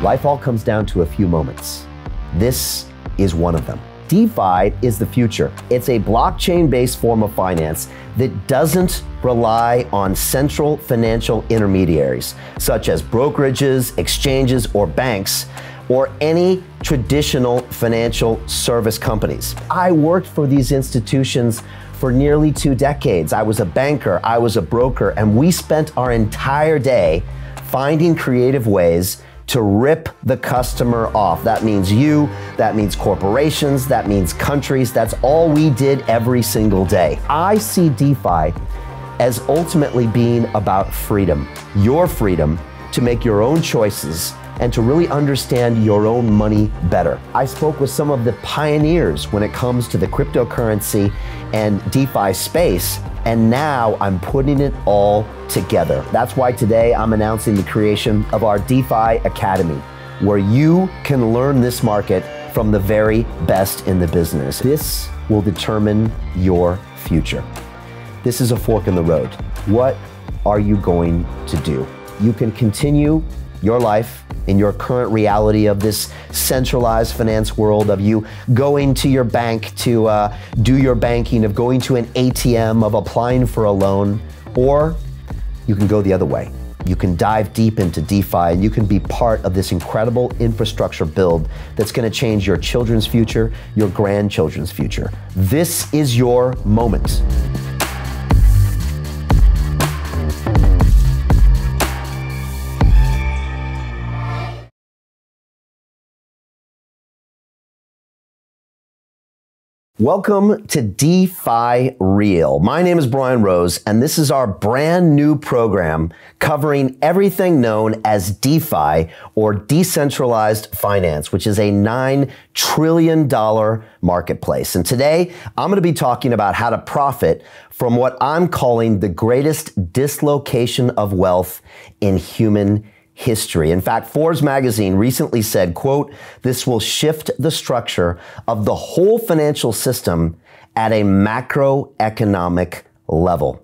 Life all comes down to a few moments. This is one of them. DeFi is the future. It's a blockchain-based form of finance that doesn't rely on central financial intermediaries, such as brokerages, exchanges, or banks, or any traditional financial service companies. I worked for these institutions for nearly 2 decades. I was a banker, I was a broker, and we spent our entire day finding creative ways to rip the customer off. That means you, that means corporations, that means countries. That's all we did every single day. I see DeFi as ultimately being about freedom, your freedom to make your own choices and to really understand your own money better. I spoke with some of the pioneers when it comes to the cryptocurrency and DeFi space, and now I'm putting it all together. That's why today I'm announcing the creation of our DeFi Academy, where you can learn this market from the very best in the business. This will determine your future. This is a fork in the road. What are you going to do? You can continue your life in your current reality of this centralized finance world, of you going to your bank to do your banking, of going to an ATM, of applying for a loan, or you can go the other way. You can dive deep into DeFi and you can be part of this incredible infrastructure build that's going to change your children's future, your grandchildren's future. This is your moment. Welcome to DeFi Real. My name is Brian Rose, and this is our brand new program covering everything known as DeFi, or decentralized finance, which is a $9 trillion marketplace. And today, I'm going to be talking about how to profit from what I'm calling the greatest dislocation of wealth in human history. In fact, Forbes magazine recently said, quote, "This will shift the structure of the whole financial system at a macroeconomic level."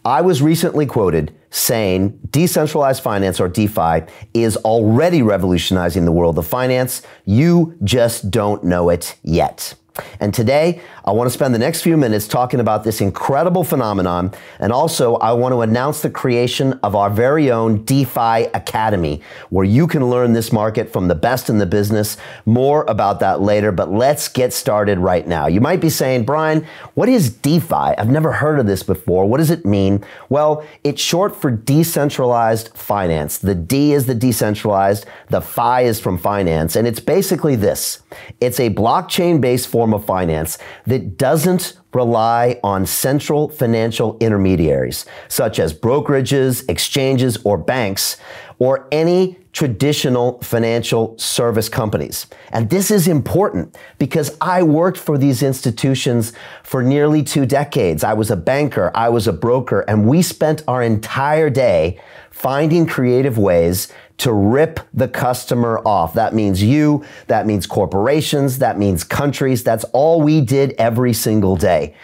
I was recently quoted saying decentralized finance, or DeFi, is already revolutionizing the world of finance. You just don't know it yet. And today, I want to spend the next few minutes talking about this incredible phenomenon, and also I want to announce the creation of our very own DeFi Academy, where you can learn this market from the best in the business. More about that later, but let's get started right now. You might be saying, Brian, what is DeFi? I've never heard of this before. What does it mean? Well, it's short for decentralized finance. The D is the decentralized, the Fi is from finance, and it's basically this. It's a blockchain-based form of finance that doesn't rely on central financial intermediaries, such as brokerages, exchanges, or banks, or any traditional financial service companies. And this is important because I worked for these institutions for nearly 2 decades. I was a banker, I was a broker, and we spent our entire day finding creative ways to rip the customer off. That means you, that means corporations, that means countries. That's all we did every single day.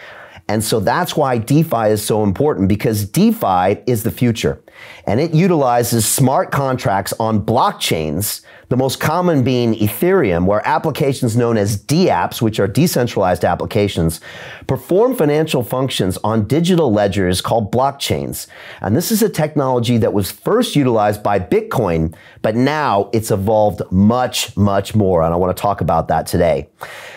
And so that's why DeFi is so important, because DeFi is the future. And it utilizes smart contracts on blockchains, the most common being Ethereum, where applications known as dApps, which are decentralized applications, perform financial functions on digital ledgers called blockchains. And this is a technology that was first utilized by Bitcoin, but now it's evolved much, much more. And I want to talk about that today.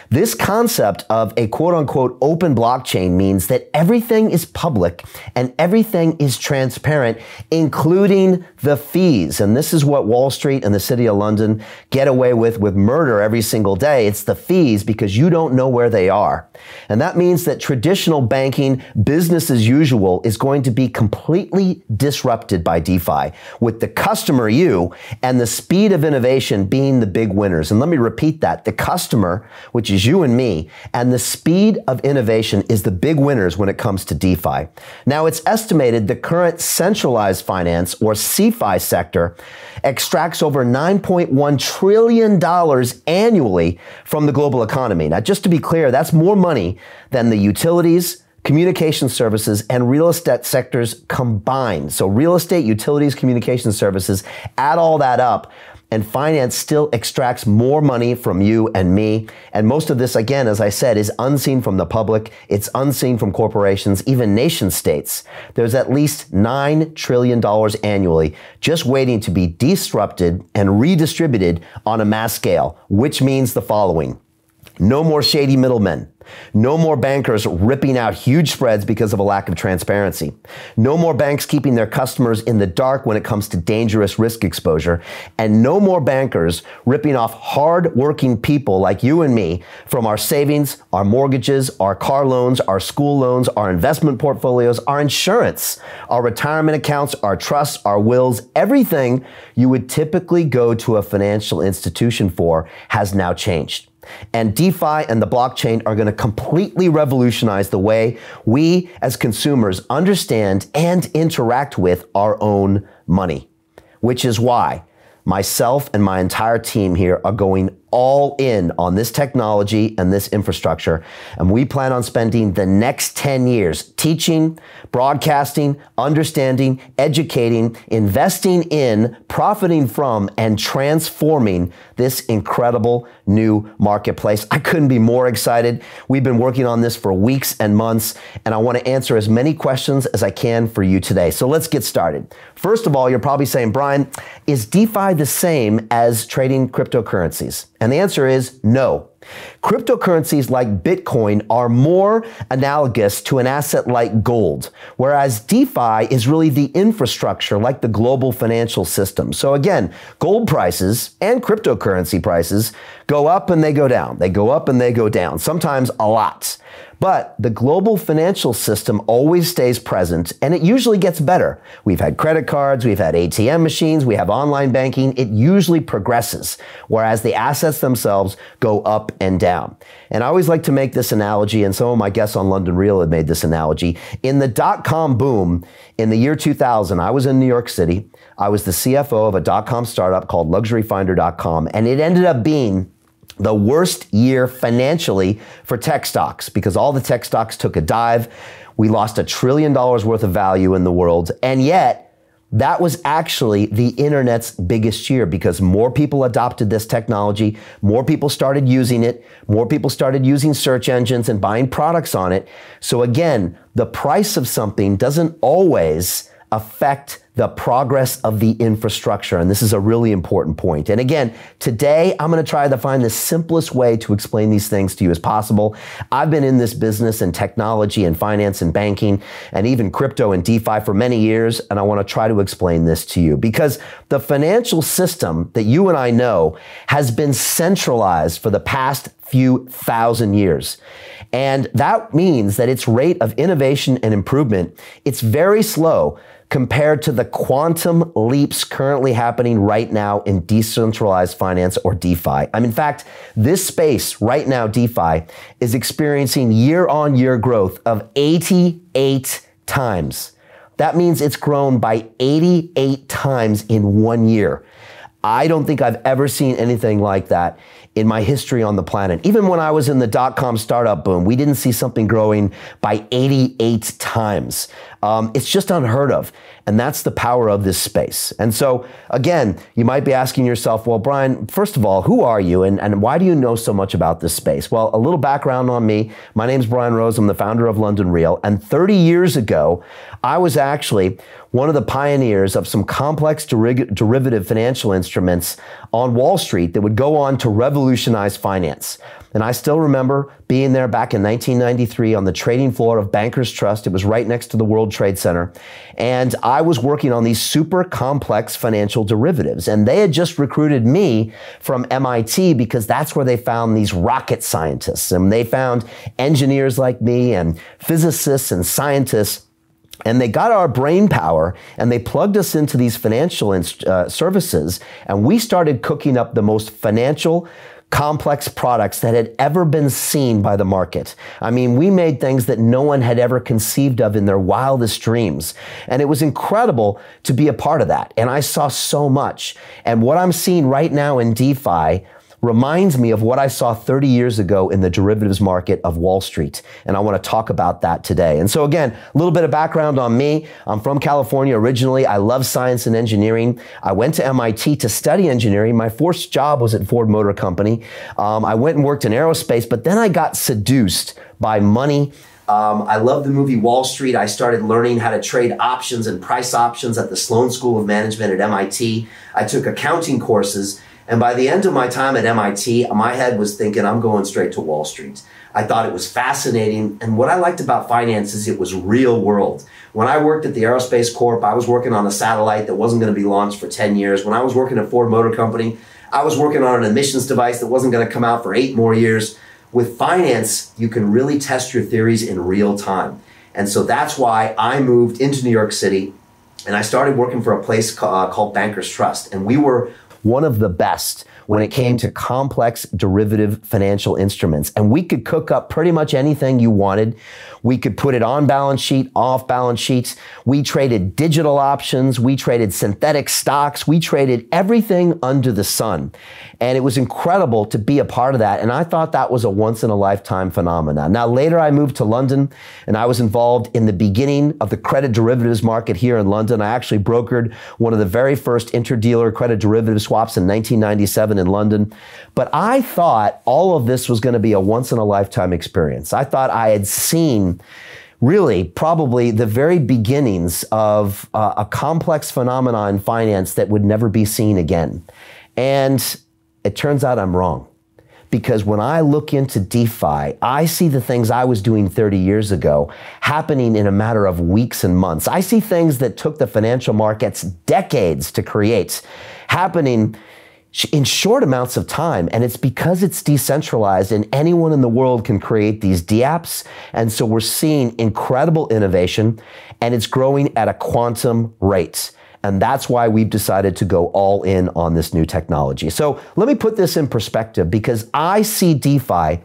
This concept of a quote-unquote open blockchain means that everything is public and everything is transparent, including the fees. And this is what Wall Street and the City of London get away with murder every single day. It's the fees, because you don't know where they are. And that means that traditional banking, business as usual, is going to be completely disrupted by DeFi, with the customer, you, and the speed of innovation being the big winners. And let me repeat that. The customer, which is you and me, and the speed of innovation is the big winners when it comes to DeFi. Now, it's estimated the current centralized finance, or CeFi sector, extracts over $9.1 trillion annually from the global economy. Now, just to be clear, that's more money than the utilities, communication services, and real estate sectors combined. So real estate, utilities, communication services, add all that up, and finance still extracts more money from you and me. And most of this, again, as I said, is unseen from the public. It's unseen from corporations, even nation states. There's at least $9 trillion annually just waiting to be disrupted and redistributed on a mass scale, which means the following. No more shady middlemen. No more bankers ripping out huge spreads because of a lack of transparency. No more banks keeping their customers in the dark when it comes to dangerous risk exposure. And no more bankers ripping off hard-working people like you and me from our savings, our mortgages, our car loans, our school loans, our investment portfolios, our insurance, our retirement accounts, our trusts, our wills. Everything you would typically go to a financial institution for has now changed. And DeFi and the blockchain are going to completely revolutionize the way we as consumers understand and interact with our own money, which is why myself and my entire team here are going all in on this technology and this infrastructure. And we plan on spending the next 10 years teaching, broadcasting, understanding, educating, investing in, profiting from, and transforming this incredible new marketplace. I couldn't be more excited. We've been working on this for weeks and months, and I want to answer as many questions as I can for you today. So let's get started. First of all, you're probably saying, Brian, is DeFi the same as trading cryptocurrencies? And the answer is no. Cryptocurrencies like Bitcoin are more analogous to an asset like gold, whereas DeFi is really the infrastructure like the global financial system. So again, gold prices and cryptocurrency prices go up and they go down. They go up and they go down, sometimes a lot. But the global financial system always stays present, and it usually gets better. We've had credit cards, we've had ATM machines, we have online banking. It usually progresses, whereas the assets themselves go up and down. And I always like to make this analogy, and some of my guests on London Real have made this analogy. In the dot-com boom in the year 2000, I was in New York City. I was the CFO of a dot-com startup called LuxuryFinder.com, and it ended up being the worst year financially for tech stocks because all the tech stocks took a dive. We lost $1 trillion worth of value in the world. And yet that was actually the internet's biggest year because more people adopted this technology. More people started using it. More people started using search engines and buying products on it. So again, the price of something doesn't always affect the progress of the infrastructure. And this is a really important point. And again, today I'm going to try to find the simplest way to explain these things to you as possible. I've been in this business and technology and finance and banking and even crypto and DeFi for many years. And I want to try to explain this to you because the financial system that you and I know has been centralized for the past few thousand years. And that means that its rate of innovation and improvement, it's very slow compared to the quantum leaps currently happening right now in decentralized finance or DeFi. In fact, this space right now, DeFi, is experiencing year-on-year growth of 88 times. That means it's grown by 88 times in 1 year. I don't think I've ever seen anything like that in my history on the planet. Even when I was in the dot-com startup boom, we didn't see something growing by 88 times. It's just unheard of. And that's the power of this space. And so, again, you might be asking yourself, well, Brian, first of all, who are you and why do you know so much about this space? Well, a little background on me. My name's Brian Rose. I'm the founder of London Real. And 30 years ago, I was actually one of the pioneers of some complex derivative financial instruments on Wall Street that would go on to revolutionize finance. And I still remember being there back in 1993 on the trading floor of Bankers Trust. It was right next to the World Trade Center. And I was working on these super complex financial derivatives. And they had just recruited me from MIT because that's where they found these rocket scientists. And they found engineers like me and physicists and scientists. And they got our brain power and they plugged us into these financial services. And we started cooking up the most financial complex products that had ever been seen by the market. I mean, we made things that no one had ever conceived of in their wildest dreams. And it was incredible to be a part of that. And I saw so much. And what I'm seeing right now in DeFi, reminds me of what I saw 30 years ago in the derivatives market of Wall Street. And I want to talk about that today. And so again, a little bit of background on me. I'm from California originally. I love science and engineering. I went to MIT to study engineering. My first job was at Ford Motor Company. I went and worked in aerospace, but then I got seduced by money. I love the movie Wall Street. I started learning how to trade options and price options at the Sloan School of Management at MIT. I took accounting courses. And by the end of my time at MIT, my head was thinking, I'm going straight to Wall Street. I thought it was fascinating. And what I liked about finance is it was real world. When I worked at the Aerospace Corp, I was working on a satellite that wasn't going to be launched for 10 years. When I was working at Ford Motor Company, I was working on an emissions device that wasn't going to come out for 8 more years. With finance, you can really test your theories in real time. And so that's why I moved into New York City and I started working for a place called Bankers Trust. And we were one of the best when it came to complex derivative financial instruments. And we could cook up pretty much anything you wanted. We could put it on balance sheet, off balance sheets. We traded digital options. We traded synthetic stocks. We traded everything under the sun. And it was incredible to be a part of that. And I thought that was a once in a lifetime phenomenon. Now, later I moved to London and I was involved in the beginning of the credit derivatives market here in London. I actually brokered one of the very first interdealer credit derivative swaps in 1997 in London. But I thought all of this was going to be a once in a lifetime experience. I thought I had seen really probably the very beginnings of a complex phenomenon in finance that would never be seen again. And it turns out I'm wrong. Because when I look into DeFi, I see the things I was doing 30 years ago happening in a matter of weeks and months. I see things that took the financial markets decades to create happening in short amounts of time. And it's because it's decentralized and anyone in the world can create these dApps. And so we're seeing incredible innovation and it's growing at a quantum rate. And that's why we've decided to go all in on this new technology. So let me put this in perspective because I see DeFi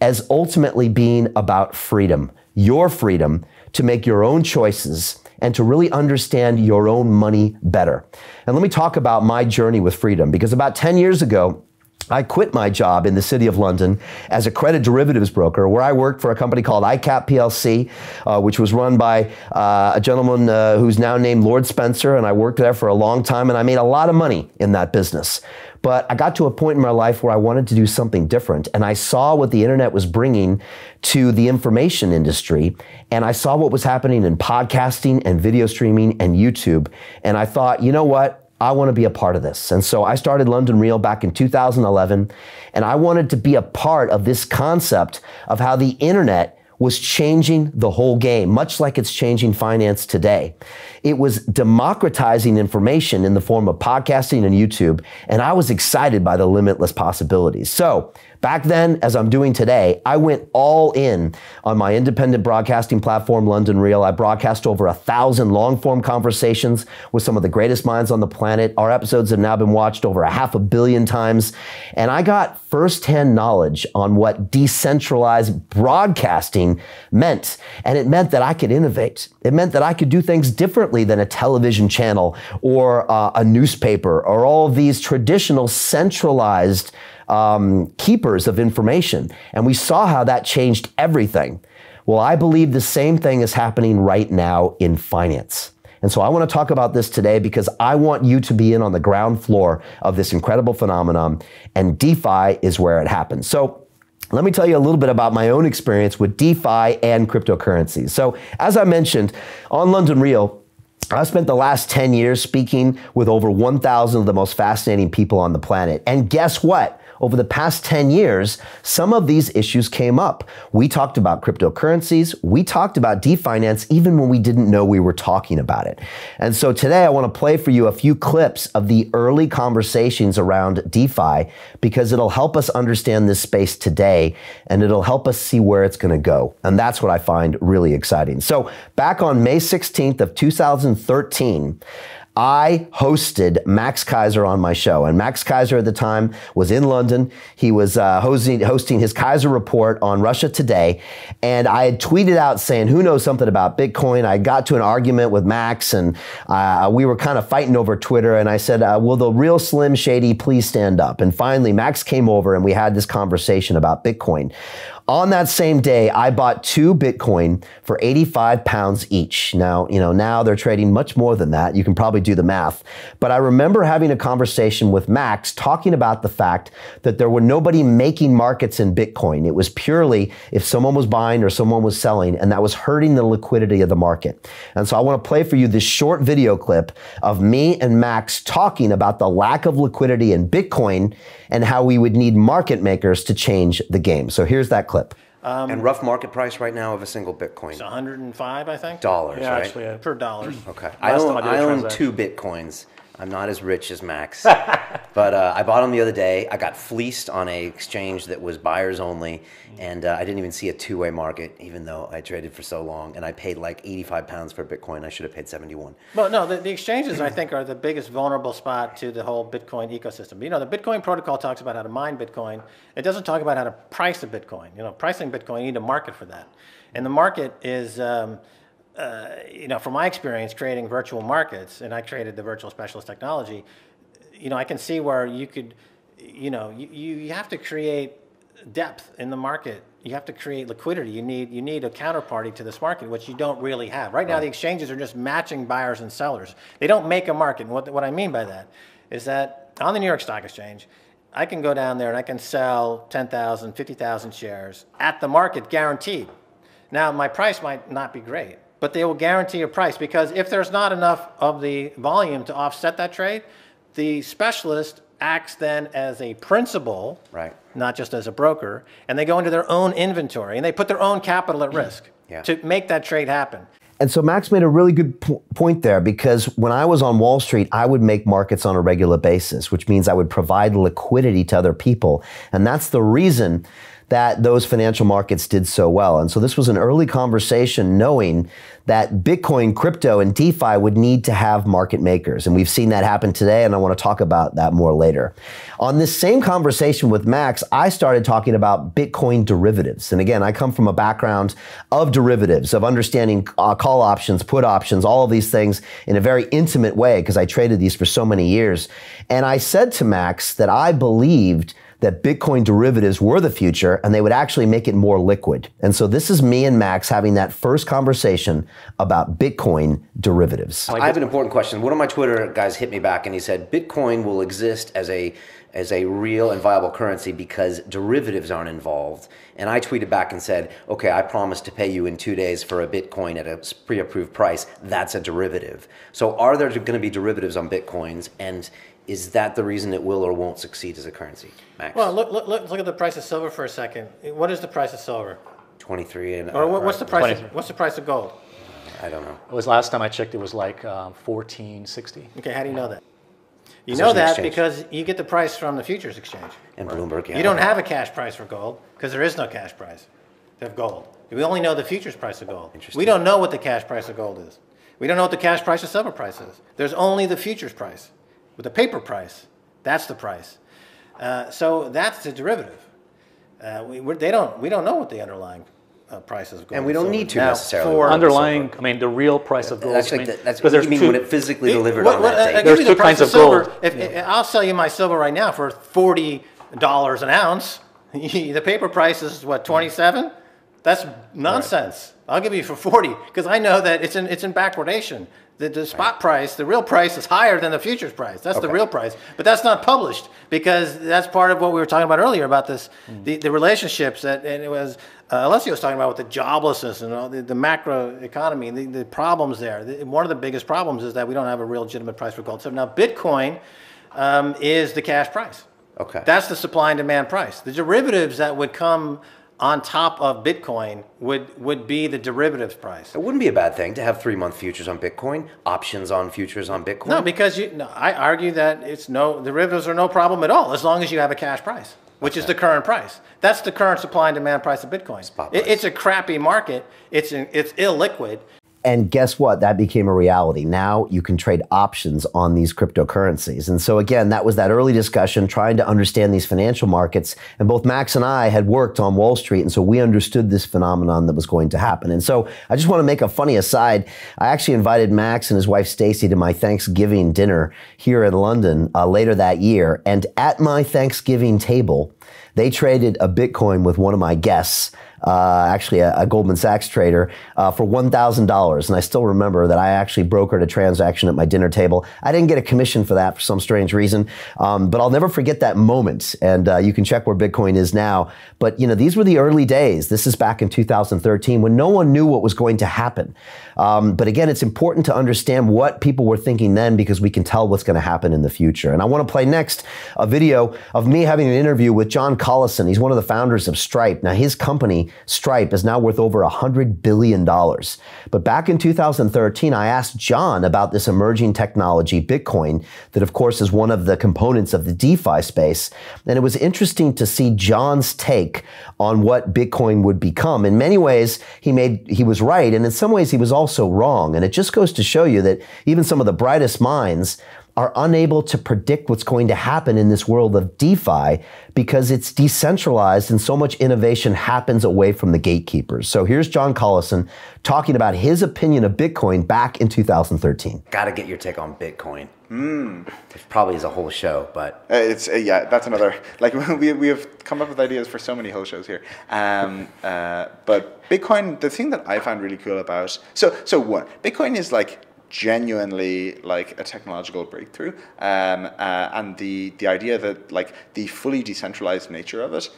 as ultimately being about freedom, your freedom to make your own choices and to really understand your own money better. And let me talk about my journey with freedom because about 10 years ago, I quit my job in the city of London as a credit derivatives broker where I worked for a company called ICAP PLC, which was run by a gentleman who's now named Lord Spencer. And I worked there for a long time and I made a lot of money in that business. But I got to a point in my life where I wanted to do something different. And I saw what the internet was bringing to the information industry. And I saw what was happening in podcasting and video streaming and YouTube. And I thought, you know what? I want to be a part of this. And so I started London Real back in 2011, and I wanted to be a part of this concept of how the internet was changing the whole game, much like it's changing finance today. It was democratizing information in the form of podcasting and YouTube, and I was excited by the limitless possibilities. So back then, as I'm doing today, I went all in on my independent broadcasting platform, London Real. I broadcast over 1,000 long-form conversations with some of the greatest minds on the planet. Our episodes have now been watched over 500 million times. And I got firsthand knowledge on what decentralized broadcasting meant. And it meant that I could innovate. It meant that I could do things differently than a television channel or a newspaper or all of these traditional centralized keepers of information. And we saw how that changed everything. Well, I believe the same thing is happening right now in finance. And so I want to talk about this today because I want you to be in on the ground floor of this incredible phenomenon, and DeFi is where it happens. So let me tell you a little bit about my own experience with DeFi and cryptocurrencies. So as I mentioned, on London Real, I spent the last 10 years speaking with over 1,000 of the most fascinating people on the planet. And guess what? Over the past 10 years, some of these issues came up. We talked about cryptocurrencies. We talked about DeFinance even when we didn't know we were talking about it. And so today I want to play for you a few clips of the early conversations around DeFi because it'll help us understand this space today and it'll help us see where it's going to go. And that's what I find really exciting. So back on May 16th of 2013, I hosted Max Kaiser on my show. And Max Kaiser at the time was in London. He was hosting his Kaiser report on Russia Today. And I had tweeted out saying, who knows something about Bitcoin? I got to an argument with Max, and we were kind of fighting over Twitter. And I said, will the real Slim Shady please stand up? And finally, Max came over and we had this conversation about Bitcoin. On that same day, I bought 2 Bitcoin for 85 pounds each. Now, now they're trading much more than that. You can probably do the math. But I remember having a conversation with Max talking about the fact that there were nobody making markets in Bitcoin. It was purely if someone was buying or someone was selling, and that was hurting the liquidity of the market. And so I want to play for you this short video clip of me and Max talking about the lack of liquidity in Bitcoin and how we would need market makers to change the game. So here's that clip. And rough market price right now of a single Bitcoin? It's 105, I think. Dollars, yeah, right? Actually, per dollars. Okay. I own 2 Bitcoins. I'm not as rich as Max. But I bought them the other day. I got fleeced on a exchange that was buyers only. And I didn't even see a two-way market, even though I traded for so long. And I paid like 85 pounds for Bitcoin. I should have paid 71. Well, no, the exchanges, I think, are the biggest vulnerable spot to the whole Bitcoin ecosystem. You know, the Bitcoin protocol talks about how to mine Bitcoin. It doesn't talk about how to price a Bitcoin. You know, pricing Bitcoin, you need a market for that. And the market is... you know, from my experience creating virtual markets, and I created the virtual specialist technology, you know, I can see where you could, you know, you have to create depth in the market. You have to create liquidity. You need a counterparty to this market, which you don't really have. Right now, the exchanges are just matching buyers and sellers. They don't make a market. And what I mean by that is that on the New York Stock Exchange, I can go down there and I can sell 10,000, 50,000 shares at the market guaranteed. Now, my price might not be great, but they will guarantee a price, because if there's not enough of the volume to offset that trade, the specialist acts then as a principal, right, not just as a broker, and they go into their own inventory and they put their own capital at risk to make that trade happen. And so Max made a really good point there, because when I was on Wall Street, I would make markets on a regular basis, which means I would provide liquidity to other people. And that's the reason that those financial markets did so well. And so this was an early conversation knowing that Bitcoin, crypto, and DeFi would need to have market makers. And we've seen that happen today, and I want to talk about that more later. On this same conversation with Max, I started talking about Bitcoin derivatives. And again, I come from a background of derivatives, of understanding call options, put options, all of these things in a very intimate way, because I traded these for so many years. And I said to Max that I believed that Bitcoin derivatives were the future, and they would actually make it more liquid. And so this is me and Max having that first conversation about Bitcoin derivatives. I have an important question. One of my Twitter guys hit me back and he said, Bitcoin will exist as a real and viable currency because derivatives aren't involved. And I tweeted back and said, okay, I promise to pay you in 2 days for a Bitcoin at a pre-approved price. That's a derivative. So are there going to be derivatives on Bitcoins? And is that the reason it will or won't succeed as a currency, Max? Well, look at the price of silver for a second. What is the price of silver? 23 and or what's the price? What's the price of gold? I don't know. It was last time I checked. It was like 1460. Okay, how do you know that? You know that because you get the price from the futures exchange. And Bloomberg. Yeah. You don't have a cash price for gold because there is no cash price of gold. We only know the futures price of gold. We don't know what the cash price of gold is. We don't know what the cash price of silver price is. There's only the futures price. With the paper price, that's the price. So that's the derivative. We don't know what the underlying price of gold. And we don't need to necessarily. For underlying, I mean, the real price of gold. That's because there's when it physically delivered on that day. There's two kinds of gold. I'll sell you my silver right now for $40 an ounce. The paper price is what, 27? That's nonsense. Right. I'll give you for 40 because I know that it's in backwardation. The spot price, the real price is higher than the futures price. That's the real price. But that's not published because that's part of what we were talking about earlier about this, the relationships that, and it was, Alessio was talking about with the joblessness and all the macro economy, the problems there. One of the biggest problems is that we don't have a real legitimate price for gold. So now Bitcoin is the cash price. Okay. That's the supply and demand price. The derivatives that would come on top of Bitcoin would be the derivatives price. It wouldn't be a bad thing to have 3-month futures on Bitcoin, options on futures on Bitcoin. No, because I argue that derivatives are no problem at all as long as you have a cash price, which is the current price. That's the current supply and demand price of Bitcoin. Spot price. It's a crappy market. It's illiquid. And guess what? That became a reality. Now you can trade options on these cryptocurrencies. And so again, that was that early discussion trying to understand these financial markets. And both Max and I had worked on Wall Street. And so we understood this phenomenon that was going to happen. And so I just want to make a funny aside. I actually invited Max and his wife Stacy to my Thanksgiving dinner here in London later that year. And at my Thanksgiving table, they traded a Bitcoin with one of my guests, actually a Goldman Sachs trader, for $1,000. And I still remember that I actually brokered a transaction at my dinner table. I didn't get a commission for that for some strange reason, but I'll never forget that moment. And you can check where Bitcoin is now. But these were the early days. This is back in 2013 when no one knew what was going to happen. But again, it's important to understand what people were thinking then because we can tell what's going to happen in the future. And I want to play next a video of me having an interview with John Collison. He's one of the founders of Stripe. Now, his company, Stripe, is now worth over $100 billion. But back in 2013, I asked John about this emerging technology, Bitcoin, that of course is one of the components of the DeFi space. And it was interesting to see John's take on what Bitcoin would become. In many ways, he was right, and in some ways he was also wrong. And it just goes to show you that even some of the brightest minds are unable to predict what's going to happen in this world of DeFi because it's decentralized and so much innovation happens away from the gatekeepers. So here's John Collison talking about his opinion of Bitcoin back in 2013. Got to get your take on Bitcoin. It probably is a whole show, but it's yeah, that's another. Like we have come up with ideas for so many whole shows here. But Bitcoin, the thing that I find really cool about so one, Bitcoin is like genuinely like a technological breakthrough, and the idea that like the fully decentralized nature of it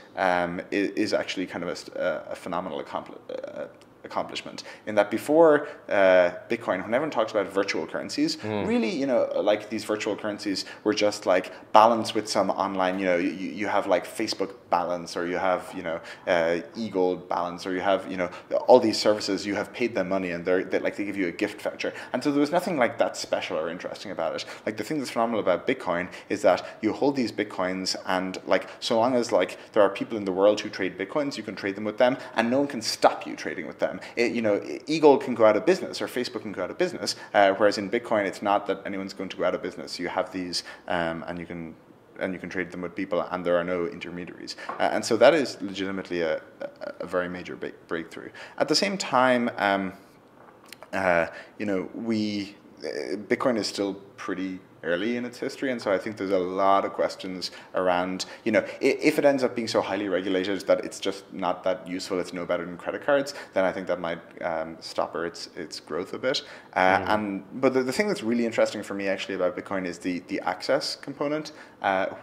is actually kind of a phenomenal accomplishment. In that before Bitcoin, when everyone talks about virtual currencies, really, like these virtual currencies were just like balanced with some online, you have like Facebook balance, or you have, e-gold balance, or you have, all these services, you have paid them money and they give you a gift voucher. And so there was nothing like that special or interesting about it. Like the thing that's phenomenal about Bitcoin is that you hold these Bitcoins, and like so long as like there are people in the world who trade Bitcoins, you can trade them with them and no one can stop you trading with them. e-gold can go out of business, or Facebook can go out of business, whereas in Bitcoin it's not that anyone's going to go out of business. You have these and you can trade them with people, and there are no intermediaries. And so that is legitimately a very major breakthrough. At the same time, Bitcoin is still pretty early in its history, and so I think there's a lot of questions around, if it ends up being so highly regulated that it's just not that useful, it's no better than credit cards, then I think that might stopper its growth a bit. But the thing that's really interesting for me actually about Bitcoin is the access component,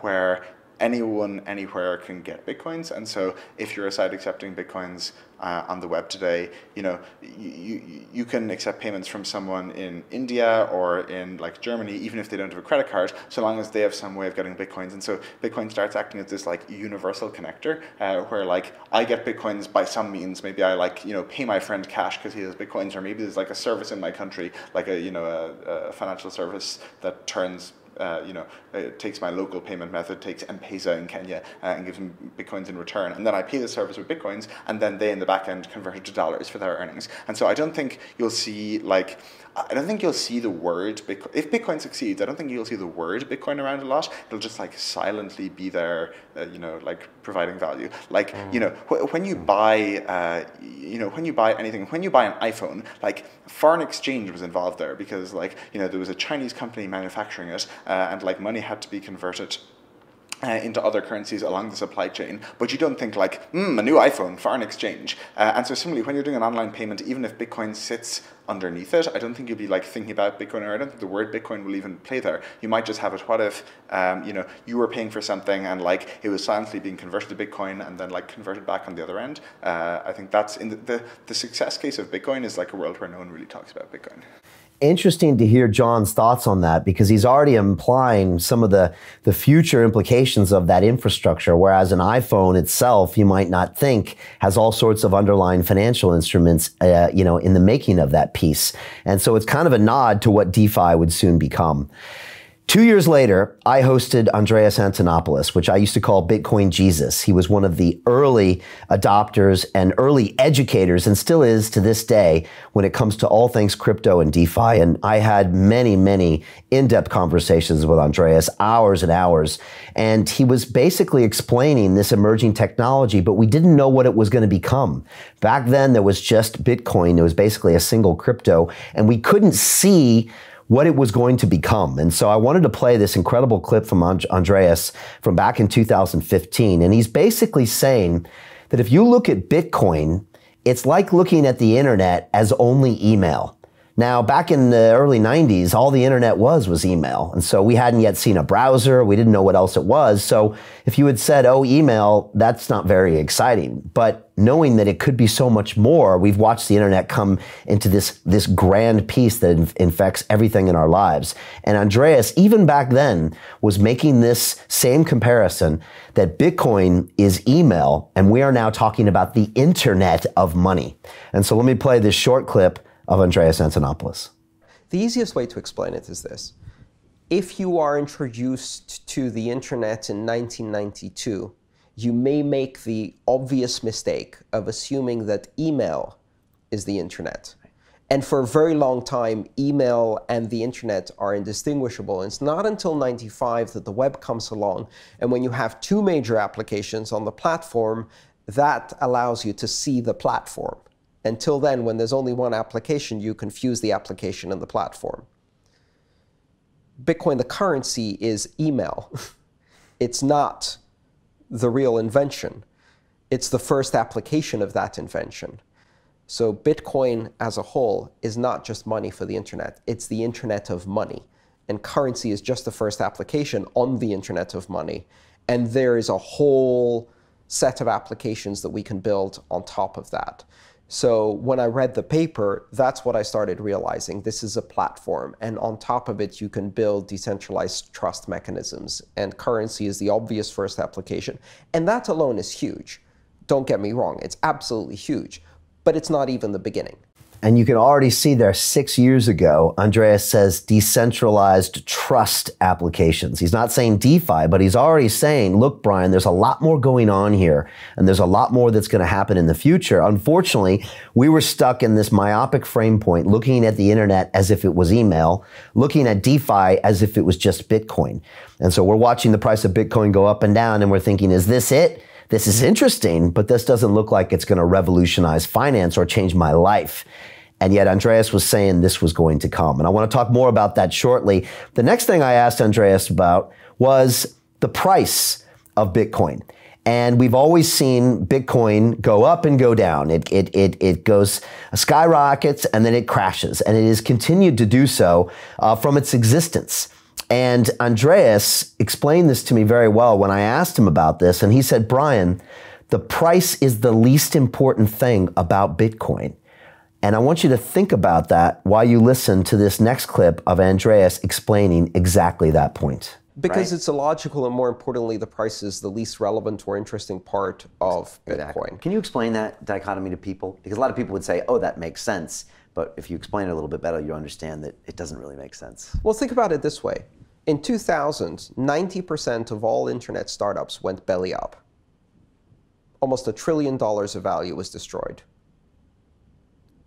where anyone, anywhere can get Bitcoins. And so if you're a site accepting Bitcoins on the web today, you can accept payments from someone in India or in like Germany, even if they don't have a credit card, so long as they have some way of getting Bitcoins. And so Bitcoin starts acting as this like universal connector, where like I get Bitcoins by some means. Maybe I pay my friend cash because he has Bitcoins, or maybe there's like a service in my country, like a financial service that turns it takes my local payment method, takes M-Pesa in Kenya, and gives them Bitcoins in return. And then I pay the service with Bitcoins, and then they in the back end convert it to dollars for their earnings. And so I don't think you'll see the word Bitcoin. If Bitcoin succeeds, I don't think you'll see the word Bitcoin around a lot. It'll just like silently be there, like providing value. Like, when you buy, anything, when you buy an iPhone, like foreign exchange was involved there because there was a Chinese company manufacturing it, and like money had to be converted into other currencies along the supply chain, but you don't think like, a new iPhone, foreign exchange. And so similarly, when you're doing an online payment, even if Bitcoin sits underneath it, I don't think you'll be like thinking about Bitcoin, or I don't think the word Bitcoin will even play there. You might just have it, what if, you were paying for something and like it was silently being converted to Bitcoin and then like converted back on the other end. I think that's in the success case of Bitcoin is like a world where no one really talks about Bitcoin. Interesting to hear John's thoughts on that, because he's already implying some of the future implications of that infrastructure, whereas an iPhone itself, you might not think, has all sorts of underlying financial instruments, in the making of that piece. And so it's kind of a nod to what DeFi would soon become. 2 years later, I hosted Andreas Antonopoulos, which I used to call Bitcoin Jesus. He was one of the early adopters and early educators, and still is to this day, when it comes to all things crypto and DeFi. And I had many, many in-depth conversations with Andreas, hours and hours. And he was basically explaining this emerging technology, but we didn't know what it was going to become. Back then, there was just Bitcoin. It was basically a single crypto, and we couldn't see what it was going to become. And so I wanted to play this incredible clip from Andreas from back in 2015. And he's basically saying that if you look at Bitcoin, it's like looking at the internet as only email. Now, back in the early 90s, all the internet was email. And so we hadn't yet seen a browser. We didn't know what else it was. So if you had said, oh, email, that's not very exciting. But knowing that it could be so much more, we've watched the internet come into this grand piece that infects everything in our lives. And Andreas, even back then, was making this same comparison that Bitcoin is email, and we are now talking about the internet of money. And so let me play this short clip of Andreas Antonopoulos. The easiest way to explain it is this. If you are introduced to the internet in 1992, you may make the obvious mistake of assuming that email is the internet. And for a very long time, email and the internet are indistinguishable. And it's not until 95 that the web comes along. And when you have two major applications on the platform, that allows you to see the platform. Until then, when there's only one application, you confuse the application and the platform. Bitcoin, the currency, is email. It's not the real invention. It's the first application of that invention. So Bitcoin as a whole is not just money for the internet. It's the internet of money. And currency is just the first application on the internet of money. And there is a whole set of applications that we can build on top of that. So when I read the paper, that's what I started realizing. This is a platform, and on top of it, you can build decentralized trust mechanisms, and currency is the obvious first application. And that alone is huge. Don't get me wrong, it's absolutely huge, but it's not even the beginning. And you can already see there 6 years ago, Andreas says decentralized trust applications. He's not saying DeFi, but he's already saying, look, Brian, there's a lot more going on here, and there's a lot more that's going to happen in the future. Unfortunately, we were stuck in this myopic frame point, looking at the internet as if it was email, looking at DeFi as if it was just Bitcoin. And so we're watching the price of Bitcoin go up and down, and we're thinking, is this it? This is interesting, but this doesn't look like it's going to revolutionize finance or change my life. And yet Andreas was saying this was going to come. And I want to talk more about that shortly. The next thing I asked Andreas about was the price of Bitcoin. And we've always seen Bitcoin go up and go down. It goes skyrockets and then it crashes. And it has continued to do so from its existence. And Andreas explained this to me very well when I asked him about this. And he said, Brian, the price is the least important thing about Bitcoin. And I want you to think about that while you listen to this next clip of Andreas explaining exactly that point. Because it's illogical, and more importantly, the price is the least relevant or interesting part of Bitcoin. Exactly. Can you explain that dichotomy to people? Because a lot of people would say, oh, that makes sense. But if you explain it a little bit better, you understand that it doesn't really make sense. Well, think about it this way. In 2000, 90% of all internet startups went belly up. Almost $1 trillion of value was destroyed.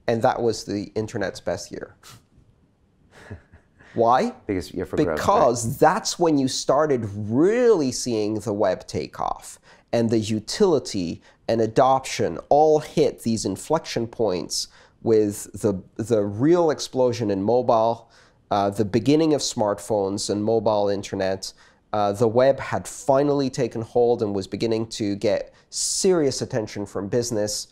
And that was the internet's best year. Why? Biggest year for growth. Because that's when you started really seeing the web take off, and the utility and adoption all hit these inflection points with the real explosion in mobile, the beginning of smartphones and mobile internet. The web had finally taken hold and was beginning to get serious attention from business.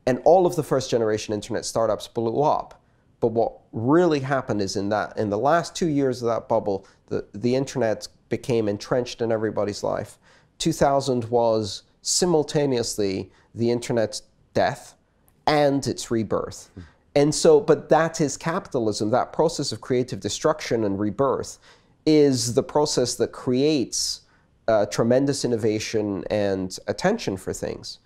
And all of the first generation internet startups blew up. But what really happened is in the last 2 years of that bubble, the internet became entrenched in everybody's life. 2000 was simultaneously the internet's death and its rebirth. And so, but that is capitalism. That process of creative destruction and rebirth is the process that creates tremendous innovation and attention for things.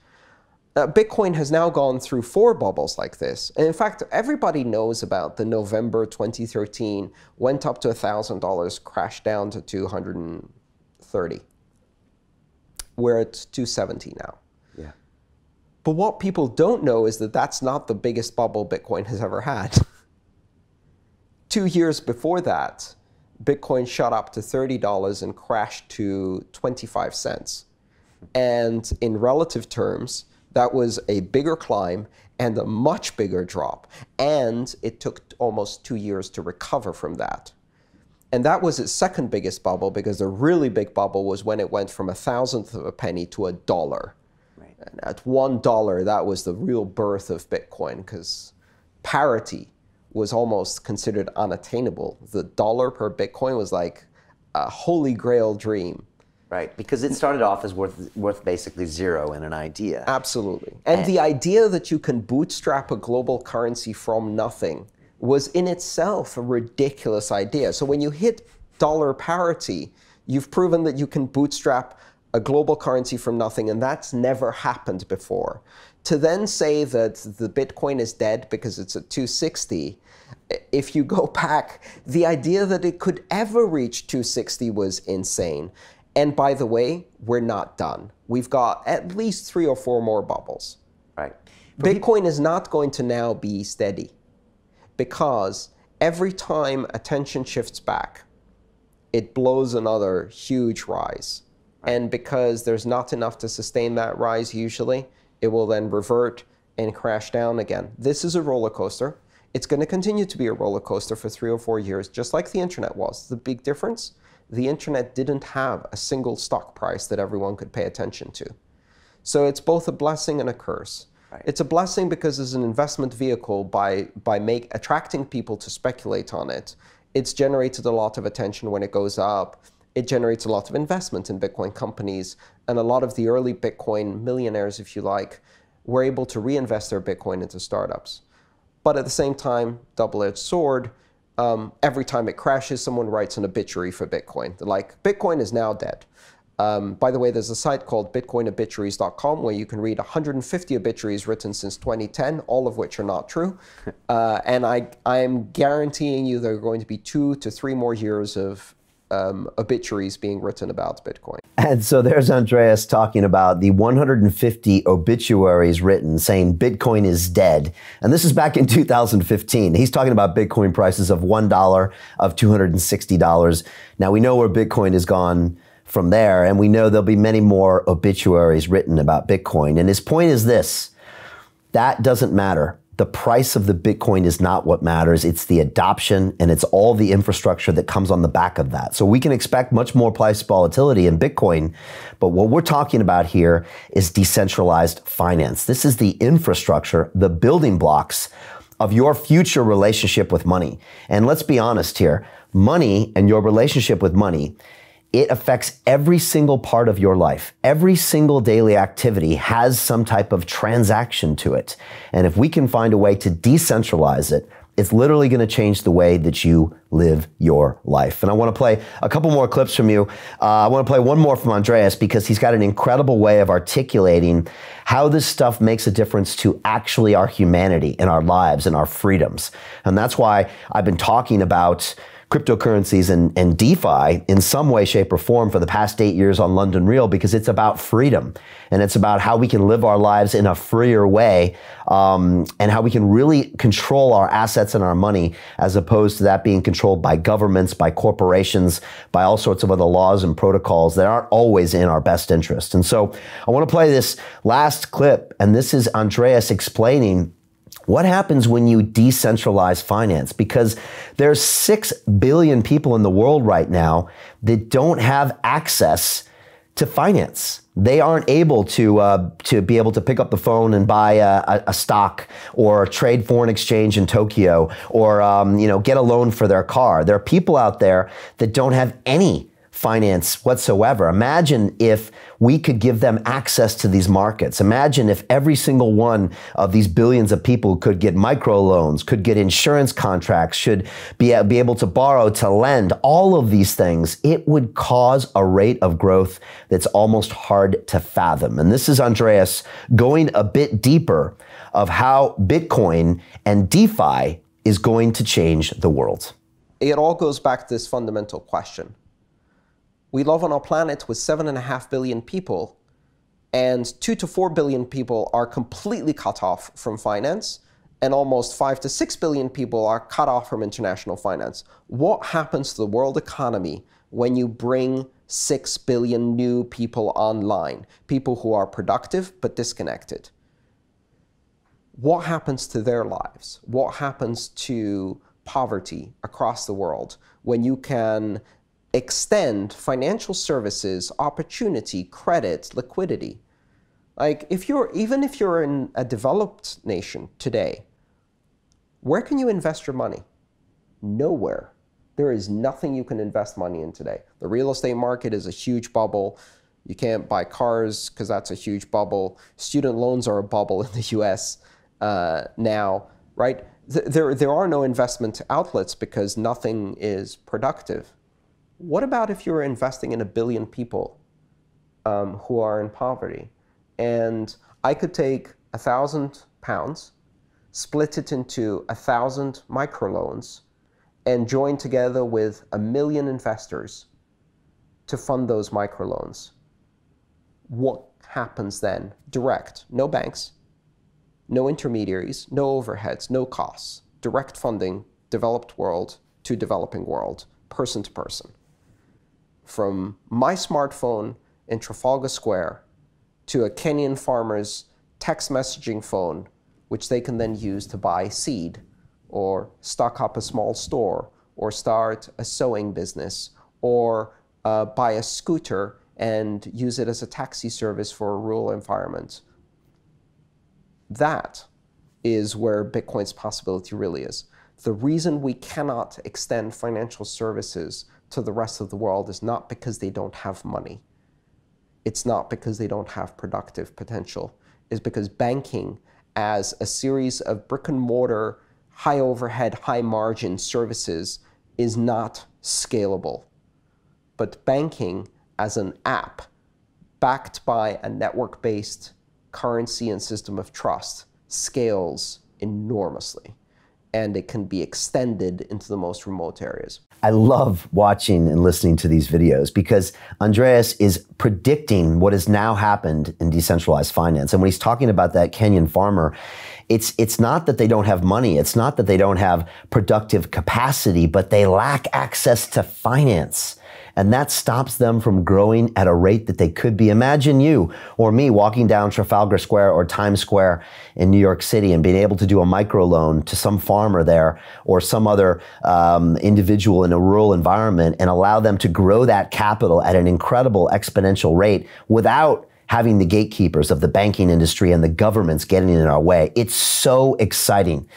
Bitcoin has now gone through 4 bubbles like this. And in fact, everybody knows about the November 2013, went up to $1,000, crashed down to 230. We're at 270 now. Yeah. But what people don't know is that that's not the biggest bubble Bitcoin has ever had. 2 years before that, Bitcoin shot up to $30 and crashed to 25 cents. And in relative terms, that was a bigger climb and a much bigger drop. And it took almost 2 years to recover from that. And that was its second biggest bubble, because the really big bubble was when it went from 1/1000th of a penny to $1. Right. And at $1, that was the real birth of Bitcoin, because parity was almost considered unattainable. The dollar per Bitcoin was like a holy grail dream. Right, because it started off as worth basically zero in an idea. Absolutely. And the idea that you can bootstrap a global currency from nothing was in itself a ridiculous idea. So when you hit dollar parity, you've proven that you can bootstrap a global currency from nothing, and that's never happened before. To then say that the Bitcoin is dead because it's at 260, if you go back, the idea that it could ever reach 260 was insane. And by the way, we're not done. We've got at least 3 or 4 more bubbles. Right. Bitcoin is not going to now be steady, because every time attention shifts back, it blows another huge rise. Right. And because there's not enough to sustain that rise usually, it will then revert and crash down again. This is a roller coaster. It's going to continue to be a roller coaster for 3 or 4 years, just like the internet was. The big difference? The internet didn't have a single stock price that everyone could pay attention to. So it's both a blessing and a curse. Right. It's a blessing because as an investment vehicle, by attracting people to speculate on it, it's generated a lot of attention when it goes up. It generates a lot of investment in Bitcoin companies, and a lot of the early Bitcoin millionaires, if you like, were able to reinvest their Bitcoin into startups. But at the same time, double-edged sword, every time it crashes, someone writes an obituary for Bitcoin. They're like, Bitcoin is now dead. By the way, there's a site called bitcoinobituaries.com where you can read 150 obituaries written since 2010, all of which are not true. And I'm guaranteeing you there are going to be 2 to 3 more years of obituaries being written about Bitcoin. And so there's Andreas talking about the 150 obituaries written saying Bitcoin is dead. And this is back in 2015. He's talking about Bitcoin prices of $1, of $260. Now we know where Bitcoin has gone from there, and we know there'll be many more obituaries written about Bitcoin. And his point is this: that doesn't matter. The price of the Bitcoin is not what matters. It's the adoption, and it's all the infrastructure that comes on the back of that. So we can expect much more price volatility in Bitcoin, but what we're talking about here is decentralized finance. This is the infrastructure, the building blocks of your future relationship with money. And let's be honest here, money and your relationship with money, it affects every single part of your life. Every single daily activity has some type of transaction to it. And if we can find a way to decentralize it, it's literally going to change the way that you live your life. And I want to play a couple more clips from you. I want to play one more from Andreas because he's got an incredible way of articulating how this stuff makes a difference to actually our humanity and our lives and our freedoms. And that's why I've been talking about cryptocurrencies and DeFi in some way, shape, or form for the past 8 years on London Real, because it's about freedom and it's about how we can live our lives in a freer way, and how we can really control our assets and our money, as opposed to that being controlled by governments, by corporations, by all sorts of other laws and protocols that aren't always in our best interest. And so I want to play this last clip, and this is Andreas explaining what happens when you decentralize finance, because there's 6 billion people in the world right now that don't have access to finance. They aren't able to be able to pick up the phone and buy a stock or trade foreign exchange in Tokyo, or get a loan for their car. There are people out there that don't have any finance whatsoever. Imagine if we could give them access to these markets. Imagine if every single one of these billions of people could get microloans, could get insurance contracts, should be able to borrow, to lend, all of these things. It would cause a rate of growth that's almost hard to fathom. And this is Andreas going a bit deeper of how Bitcoin and DeFi is going to change the world. It all goes back to this fundamental question. We live on a planet with 7.5 billion people, and 2 to 4 billion people are completely cut off from finance, and almost 5 to 6 billion people are cut off from international finance. What happens to the world economy when you bring 6 billion new people online, people who are productive but disconnected? What happens to their lives? What happens to poverty across the world when you can extend financial services, opportunity, credit, liquidity? Like, even if you're in a developed nation today, where can you invest your money? Nowhere. There is nothing you can invest money in today. The real estate market is a huge bubble. You can't buy cars because that's a huge bubble. Student loans are a bubble in the US now, right? There are no investment outlets because nothing is productive. What about if you're investing in 1 billion people who are in poverty? And I could take £1,000, split it into 1,000 microloans, and join together with 1 million investors to fund those microloans. What happens then? Direct, no banks, no intermediaries, no overheads, no costs. Direct funding, developed world to developing world, person to person. From my smartphone in Trafalgar Square to a Kenyan farmer's text messaging phone, which they can then use to buy seed or stock up a small store or start a sewing business or buy a scooter and use it as a taxi service for a rural environment. That is where Bitcoin's possibility really is. The reason we cannot extend financial services to the rest of the world is not because they don't have money. It's not because they don't have productive potential. It's because banking as a series of brick and mortar, high overhead, high margin services is not scalable. But banking as an app backed by a network-based currency and system of trust scales enormously, and it can be extended into the most remote areas. I love watching and listening to these videos because Andreas is predicting what has now happened in decentralized finance. And when he's talking about that Kenyan farmer, it's not that they don't have money, it's not that they don't have productive capacity, but they lack access to finance. And that stops them from growing at a rate that they could be. Imagine you or me walking down Trafalgar Square or Times Square in New York City and being able to do a microloan to some farmer there or some other individual in a rural environment and allow them to grow that capital at an incredible exponential rate without having the gatekeepers of the banking industry and the governments getting in our way. It's so exciting.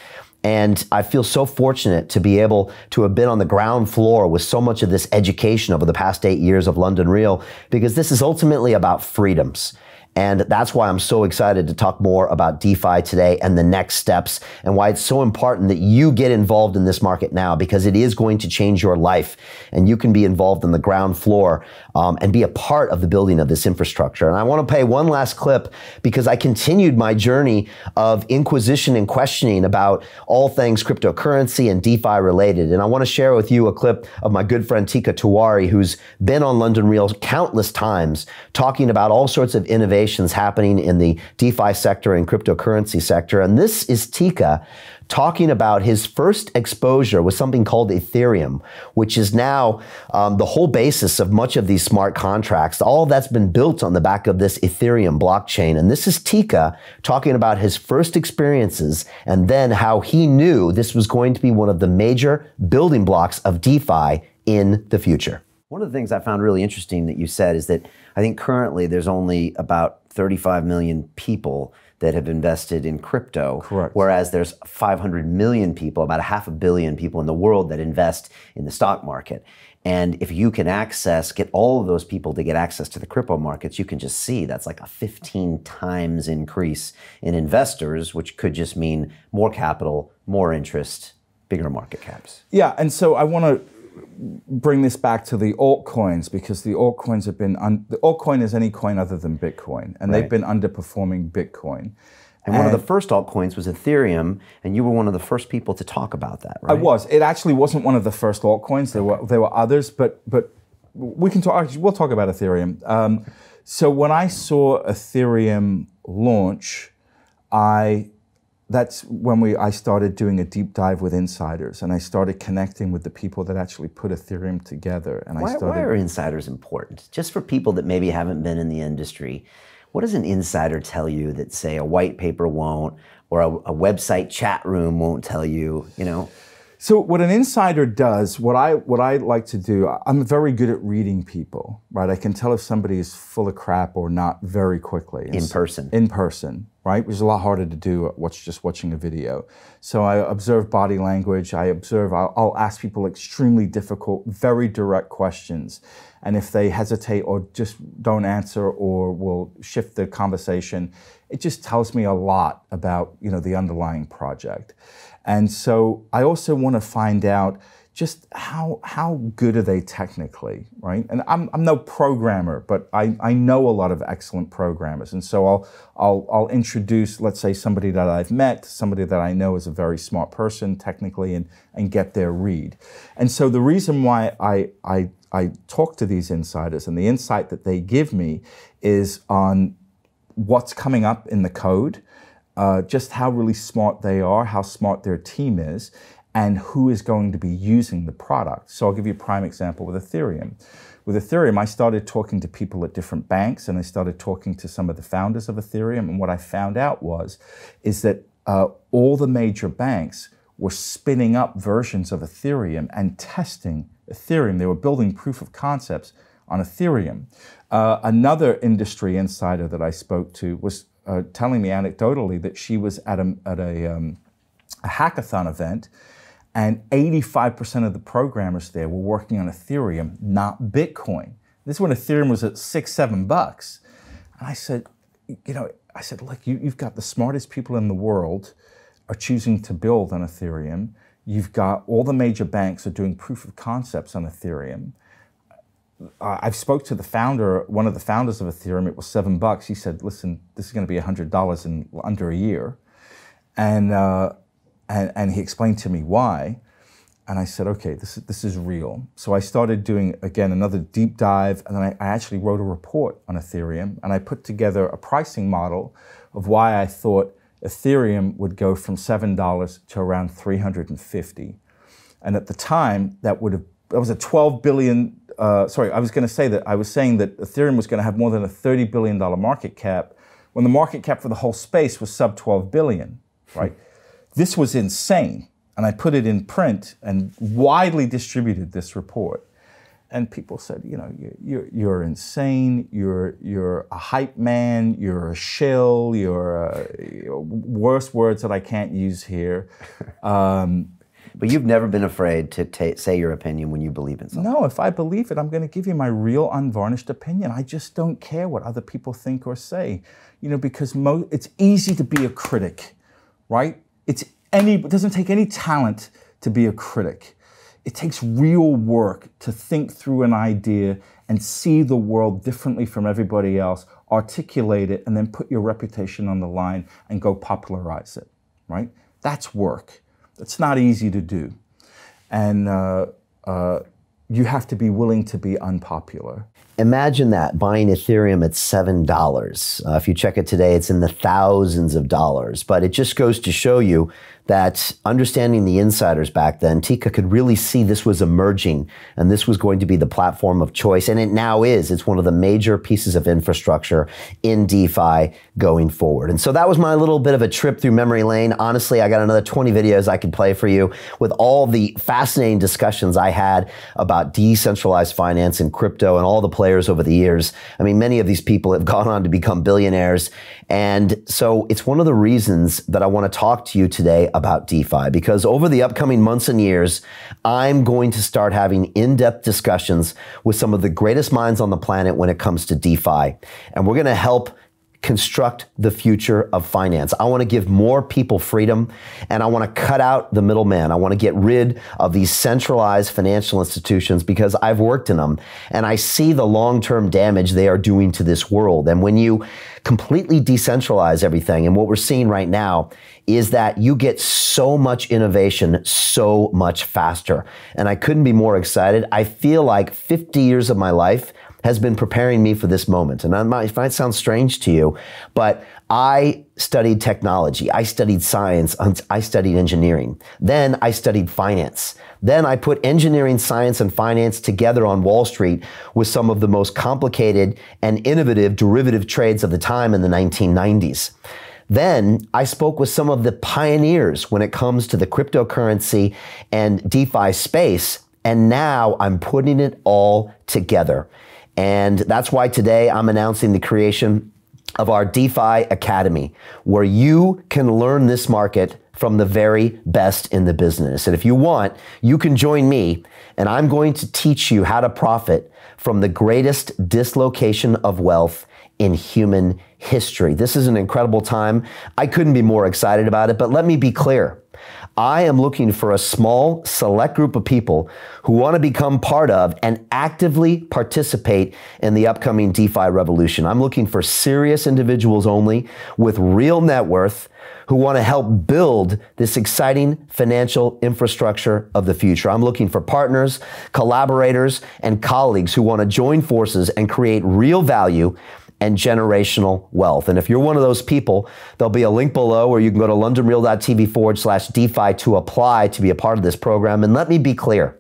And I feel so fortunate to be able to have been on the ground floor with so much of this education over the past 8 years of London Real, because this is ultimately about freedoms. And that's why I'm so excited to talk more about DeFi today and the next steps, and why it's so important that you get involved in this market now, because it is going to change your life, and you can be involved on the ground floor and be a part of the building of this infrastructure. And I want to play one last clip because I continued my journey of inquisition and questioning about all things cryptocurrency and DeFi related. And I want to share with you a clip of my good friend Tikka Tiwari, who's been on London Real countless times talking about all sorts of innovations happening in the DeFi sector and cryptocurrency sector. And this is Tikka talking about his first exposure with something called Ethereum, which is now the whole basis of much of these smart contracts. All that's been built on the back of this Ethereum blockchain. And this is Tikka talking about his first experiences and then how he knew this was going to be one of the major building blocks of DeFi in the future. One of the things I found really interesting that you said is that I think currently there's only about 35 million people that have invested in crypto. Correct. Whereas there's 500 million people, about 500 million people in the world that invest in the stock market. And if you can get all of those people to get access to the crypto markets, you can just see that's like a 15 times increase in investors, which could just mean more capital, more interest, bigger market caps. Yeah, and so I want to bring this back to the altcoins, because the altcoins have been, the altcoin is any coin other than Bitcoin, and they've been underperforming Bitcoin. And one of the first altcoins was Ethereum, and you were one of the first people to talk about that, right? I was. It actually wasn't one of the first altcoins. There were others, but we can talk. We'll talk about Ethereum. So when I saw Ethereum launch, that's when I started doing a deep dive with insiders, and I started connecting with the people that actually put Ethereum together. And Why are insiders important? Just for people that maybe haven't been in the industry, what does an insider tell you that, say, a white paper won't, or a website chat room won't tell you, you know? So what an insider does, what I like to do, I'm very good at reading people, right? I can tell if somebody is full of crap or not very quickly. In person. In person, right? Which is a lot harder to do just watching a video. So I observe body language. I'll ask people extremely difficult, very direct questions. And if they hesitate or just don't answer or will shift the conversation, it just tells me a lot about, you know, the underlying project. And so I also want to find out just how good are they technically, right? And I'm no programmer, but I know a lot of excellent programmers. And so I'll introduce, let's say, somebody that I've met, somebody that I know is a very smart person technically, and get their read. And so the reason why I talk to these insiders, and the insight that they give me is on what's coming up in the code, just how really smart they are, how smart their team is, and who is going to be using the product. So I'll give you a prime example with Ethereum. With Ethereum, I started talking to people at different banks, and I started talking to some of the founders of Ethereum, and what I found out is that all the major banks were spinning up versions of Ethereum and testing Ethereum. They were building proof of concepts on Ethereum. Another industry insider that I spoke to was telling me anecdotally that she was at a hackathon event, and 85% of the programmers there were working on Ethereum, not Bitcoin. This is when Ethereum was at $6-7. And I said, look, you've got the smartest people in the world are choosing to build on Ethereum. You've got all the major banks are doing proof of concepts on Ethereum. I've spoke to the founder, one of the founders of Ethereum. It was $7. He said, listen, this is going to be $100 in under a year. And he explained to me why. And I said, okay, this is real. So I started doing, again, another deep dive. And then I actually wrote a report on Ethereum. And I put together a pricing model of why I thought Ethereum would go from $7 to around $350. And at the time, that was a 12 billion, I was saying that Ethereum was going to have more than a $30 billion market cap when the market cap for the whole space was sub 12 billion, right? This was insane. And I put it in print and widely distributed this report. And people said, you know, you're insane, you're a hype man, you're a shill, worse words that I can't use here. But you've never been afraid to say your opinion when you believe in something. No, if I believe it, I'm going to give you my real unvarnished opinion. I just don't care what other people think or say, you know, because it's easy to be a critic, right? It doesn't take any talent to be a critic. It takes real work to think through an idea and see the world differently from everybody else, articulate it, and then put your reputation on the line and go popularize it, right? That's work. It's not easy to do. And you have to be willing to be unpopular. Imagine that, buying Ethereum at $7. If you check it today, it's in the thousands of dollars. But it just goes to show you that understanding the insiders back then, Tikka could really see this was emerging and this was going to be the platform of choice. And it now is. It's one of the major pieces of infrastructure in DeFi going forward. And so that was my little bit of a trip through memory lane. Honestly, I got another 20 videos I could play for you with all the fascinating discussions I had about decentralized finance and crypto and all the places players over the years. I mean, many of these people have gone on to become billionaires. And so it's one of the reasons that I want to talk to you today about DeFi, because over the upcoming months and years, I'm going to start having in-depth discussions with some of the greatest minds on the planet when it comes to DeFi. And we're going to help construct the future of finance. I want to give more people freedom, and I want to cut out the middleman. I want to get rid of these centralized financial institutions because I've worked in them and I see the long-term damage they are doing to this world. And when you completely decentralize everything, and what we're seeing right now is that you get so much innovation so much faster. And I couldn't be more excited. I feel like 50 years of my life has been preparing me for this moment. And it might sound strange to you, but I studied technology, I studied science, I studied engineering. Then I studied finance. Then I put engineering, science, and finance together on Wall Street with some of the most complicated and innovative derivative trades of the time in the 1990s. Then I spoke with some of the pioneers when it comes to the cryptocurrency and DeFi space, and now I'm putting it all together. And that's why today I'm announcing the creation of our DeFi Academy, where you can learn this market from the very best in the business. And if you want, you can join me, and I'm going to teach you how to profit from the greatest dislocation of wealth in human history. This is an incredible time. I couldn't be more excited about it, but let me be clear. I am looking for a small, select group of people who want to become part of and actively participate in the upcoming DeFi revolution. I'm looking for serious individuals only with real net worth who want to help build this exciting financial infrastructure of the future. I'm looking for partners, collaborators, and colleagues who want to join forces and create real value and generational wealth. And if you're one of those people, there'll be a link below, or you can go to londonreal.tv/DeFi to apply to be a part of this program. And let me be clear,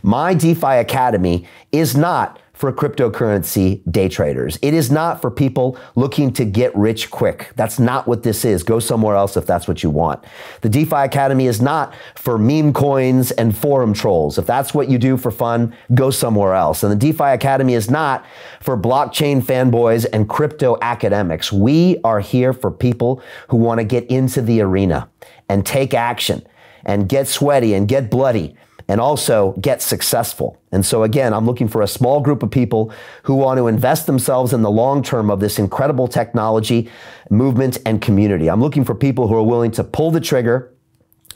my DeFi Academy is not for cryptocurrency day traders. It is not for people looking to get rich quick. That's not what this is. Go somewhere else if that's what you want. The DeFi Academy is not for meme coins and forum trolls. If that's what you do for fun, go somewhere else. And the DeFi Academy is not for blockchain fanboys and crypto academics. We are here for people who want to get into the arena and take action and get sweaty and get bloody and also get successful. And so again, I'm looking for a small group of people who want to invest themselves in the long term of this incredible technology, movement, and community. I'm looking for people who are willing to pull the trigger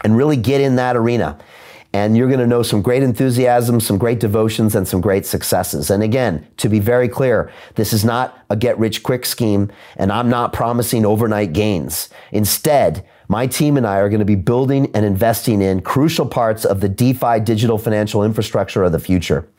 and really get in that arena. And you're going to know some great enthusiasm, some great devotions, and some great successes. And again, to be very clear, this is not a get-rich-quick scheme, and I'm not promising overnight gains. Instead, my team and I are going to be building and investing in crucial parts of the DeFi digital financial infrastructure of the future.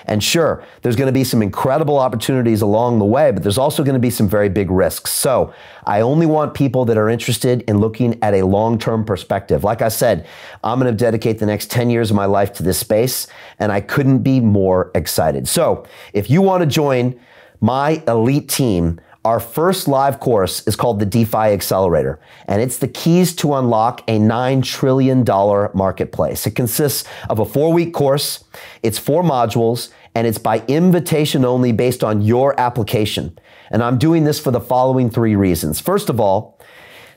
And sure, there's going to be some incredible opportunities along the way, but there's also going to be some very big risks. So I only want people that are interested in looking at a long-term perspective. Like I said, I'm going to dedicate the next 10 years of my life to this space, and I couldn't be more excited. So if you want to join my elite team, our first live course is called the DeFi Accelerator, and it's the keys to unlock a $9 trillion marketplace. It consists of a 4-week course, it's 4 modules, and it's by invitation only based on your application. And I'm doing this for the following 3 reasons. First of all,